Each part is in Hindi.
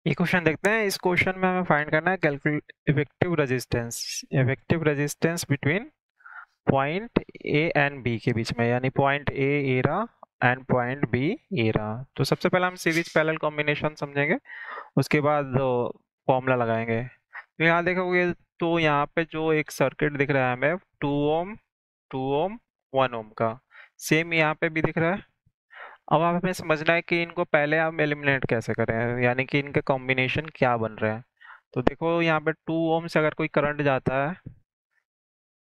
ये क्वेश्चन देखते हैं। इस क्वेश्चन में हमें फाइंड करना है calculate effective resistance between point A and B के बीच में, यानी पॉइंट ए रहा एंड पॉइंट बी ए रहा। तो सबसे पहले हम सीरीज पैरेलल कॉम्बिनेशन समझेंगे, उसके बाद फॉर्मूला लगाएंगे। तो यहाँ देखोगे तो यहाँ पे जो एक सर्किट दिख रहा है हमें 2 ओम 2 ओम 1 ओम का, सेम यहाँ पे भी दिख रहा है। अब हमें समझना है कि इनको पहले हम एलिमिनेट कैसे करें, यानी कि इनके कॉम्बिनेशन क्या बन रहे हैं। तो देखो यहाँ पे 2 ओम से अगर कोई करंट जाता है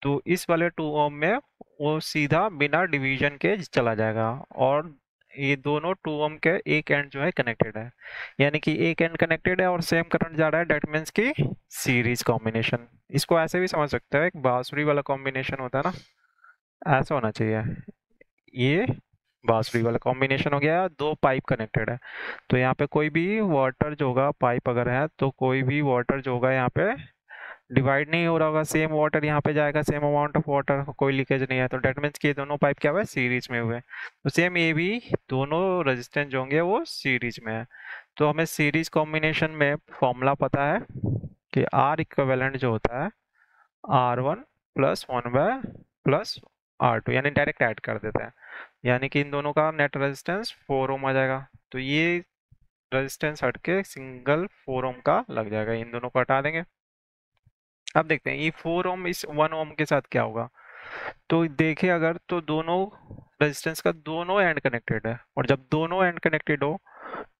तो इस वाले 2 ओम में वो सीधा बिना डिवीजन के चला जाएगा, और ये दोनों 2 ओम के एक एंड जो है कनेक्टेड है, यानी कि एक एंड कनेक्टेड है और सेम करंट जा रहा है। डेट मीन्स की सीरीज कॉम्बिनेशन। इसको ऐसे भी समझ सकते हो, एक बांसुरी वाला कॉम्बिनेशन होता है ना, ऐसा होना चाहिए। ये बांसुरी वाला कॉम्बिनेशन हो गया, दो पाइप कनेक्टेड है। तो यहाँ पे कोई भी वाटर जो होगा, पाइप अगर है तो कोई भी वाटर जो होगा यहाँ पे डिवाइड नहीं हो रहा होगा, सेम वाटर यहाँ पे जाएगा, सेम अमाउंट ऑफ वाटर, कोई लीकेज नहीं है। तो डेट मीन्स कि ये दोनों पाइप क्या हुआ है, सीरीज में हुए। तो सेम ये भी दोनों रेजिस्टेंस जो होंगे वो सीरीज में है। तो हमें सीरीज कॉम्बिनेशन में फॉर्मूला पता है कि आर इक्विवेलेंट जो होता है R1 + 1 प्लस R2, यानी डायरेक्ट ऐड कर देते हैं, यानी कि इन दोनों का नेट रेजिस्टेंस 4 ओम आ जाएगा। तो ये रेजिस्टेंस हट के सिंगल 4 ओम का लग जाएगा, इन दोनों को हटा देंगे। अब देखते हैं ये 4 ओम इस 1 ओम के साथ क्या होगा। तो देखिए अगर तो दोनों रेजिस्टेंस का दोनों एंड कनेक्टेड है, और जब दोनों एंड कनेक्टेड हो,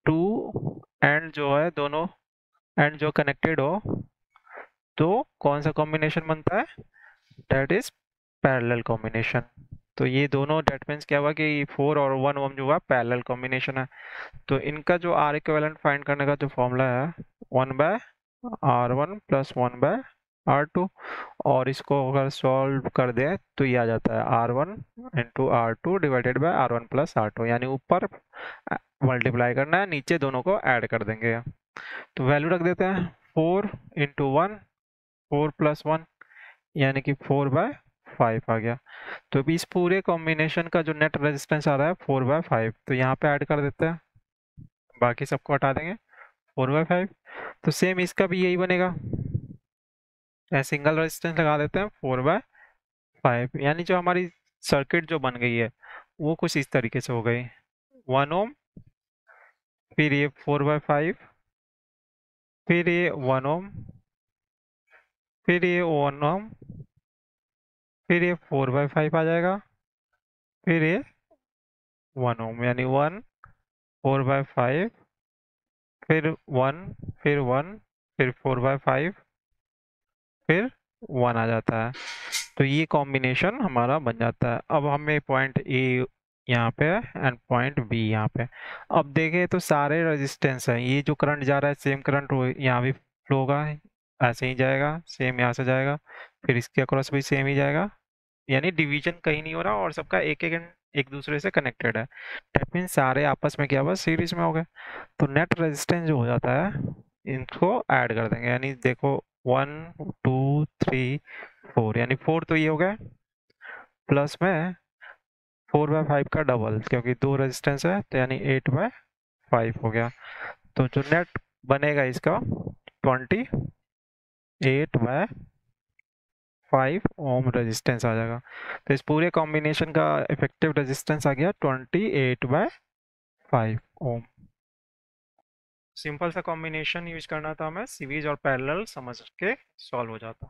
टू एंड जो है दोनों एंड जो कनेक्टेड हो, तो कौन सा कॉम्बिनेशन बनता है, दैट इज पैरेलल कॉम्बिनेशन। तो ये दोनों डेट मीन्स क्या हुआ कि 4 और 1 ओम जो हुआ पैरेलल कॉम्बिनेशन है। तो इनका जो आर इक्विवेलेंट फाइंड करने का जो फॉर्मूला है 1/R1 + 1/R2, और इसको अगर सॉल्व कर दें तो ये आ जाता है R1 × R2 / R1 + R2, यानी ऊपर मल्टीप्लाई करना है, नीचे दोनों को ऐड कर देंगे। तो वैल्यू रख देते हैं 4 × 1, 4 + 1, यानी कि 4/5 आ गया। तो अभी इस पूरे कॉम्बिनेशन का जो नेट रेजिस्टेंस आ रहा है 4/5, तो यहाँ पे ऐड कर देते हैं, बाकी सबको हटा देंगे 4/5। तो सेम इसका भी यही बनेगा, सिंगल रेजिस्टेंस लगा देते हैं 4/5, यानी जो हमारी सर्किट जो बन गई है वो कुछ इस तरीके से हो गई। 1 ओम, फिर ये 4/5, फिर ये 1 ओम, फिर ये 1 ओम, फिर ये 4/5 आ जाएगा, फिर ये 1 ओम, यानी 1 4/5, फिर 1, फिर 1, फिर 4/5, फिर 1 आ जाता है। तो ये कॉम्बिनेशन हमारा बन जाता है। अब हमें पॉइंट ए यहाँ पे है एंड पॉइंट बी यहाँ पे। अब देखें तो सारे रेजिस्टेंस हैं, ये जो करंट जा रहा है सेम करंट यहाँ भी फ्लो होगा, ऐसे ही जाएगा, सेम यहाँ से जाएगा, फिर इसके अक्रॉस भी सेम ही जाएगा, यानी डिवीजन कहीं नहीं हो रहा और सबका एक एक एक दूसरे से कनेक्टेड है। दैट मीन्स सारे आपस में क्या हुआ, सीरीज में हो गए। तो नेट रेजिस्टेंस जो हो जाता है इनको ऐड कर देंगे, यानी देखो 1 2 3 4, यानी 4 तो ये हो गया, प्लस में 4/5 का डबल, क्योंकि दो रेजिस्टेंस है तो यानी 8/5 हो गया। तो जो नेट बनेगा इसका 28/5 ओम रेजिस्टेंस आ जाएगा। तो इस पूरे कॉम्बिनेशन का इफेक्टिव रेजिस्टेंस आ गया 28/5 ओम। सिंपल सा कॉम्बिनेशन यूज करना था हमें, सीरीज और पैरेलल समझ के सॉल्व हो जाता।